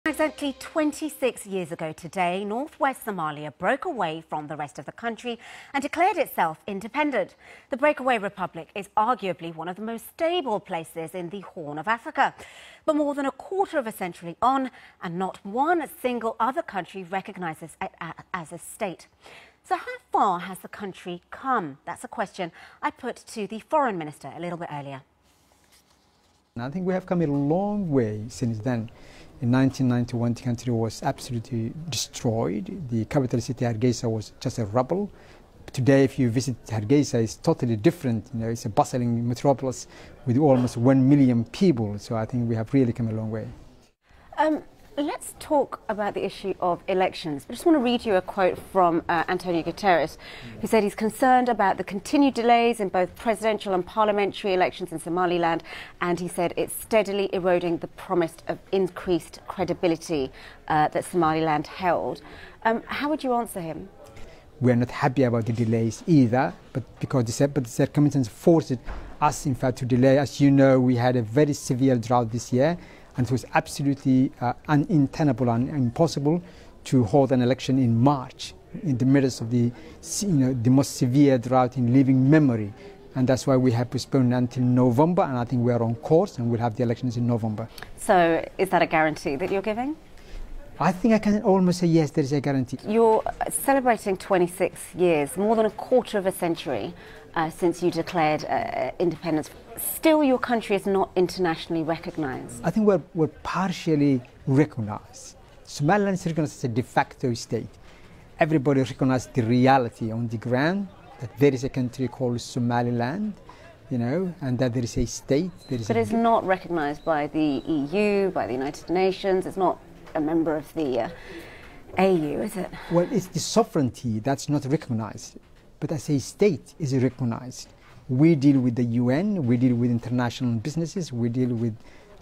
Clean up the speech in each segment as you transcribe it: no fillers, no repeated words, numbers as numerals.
Exactly 26 years ago today, northwest Somalia broke away from the rest of the country and declared itself independent. The breakaway republic is arguably one of the most stable places in the Horn of Africa. But more than a quarter of a century on, and not one single other country recognizes it as a state. So how far has the country come? That's a question I put to the foreign minister a little bit earlier. I think we have come a long way since then. In 1991, the country was absolutely destroyed. The capital city, Hargeisa, was just a rubble. Today, if you visit Hargeisa, it's totally different. You know, it's a bustling metropolis with almost 1 million people. So I think we have really come a long way. Let's talk about the issue of elections. I just want to read you a quote from Antonio Guterres, who said he's concerned about the continued delays in both presidential and parliamentary elections in Somaliland, and he said it's steadily eroding the promise of increased credibility that Somaliland held. How would you answer him? We are not happy about the delays either, but because the circumstances forced us, in fact, to delay. As you know, we had a very severe drought this year, and it was absolutely untenable and impossible to hold an election in March, in the midst of the most severe drought in living memory. And that's why we have postponed until November, and I think we are on course, and we'll have the elections in November. So is that a guarantee that you're giving? I think I can almost say yes, there is a guarantee. You're celebrating 26 years, more than a quarter of a century since you declared independence. Still, your country is not internationally recognised. I think we're partially recognised. Somaliland is recognised as a de facto state. Everybody recognizes the reality on the ground, that there is a country called Somaliland, you know, and that there is a state. But it's not recognised by the EU, by the United Nations. It's not a member of the AU, is it? Well, it's the sovereignty that's not recognized, but as a state is recognized. We deal with the UN, we deal with international businesses, we deal with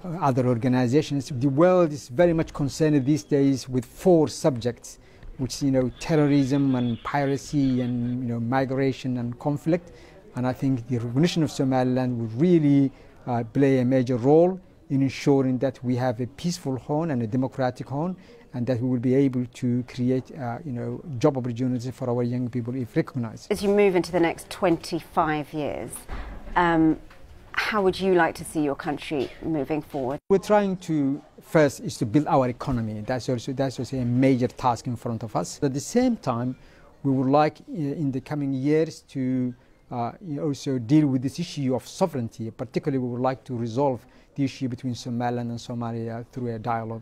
other organizations. The world is very much concerned these days with 4 subjects, which, you know, terrorism and piracy and, you know, migration and conflict. And I think the recognition of Somaliland will really play a major role in ensuring that we have a peaceful Horn and a democratic Horn, and that we will be able to create, job opportunities for our young people if recognized. As you move into the next 25 years, how would you like to see your country moving forward? We're trying to, first, is to build our economy. That's also a major task in front of us. At the same time, we would like in the coming years to also deal with this issue of sovereignty. Particularly, we would like to resolve the issue between Somaliland and Somalia through a dialogue.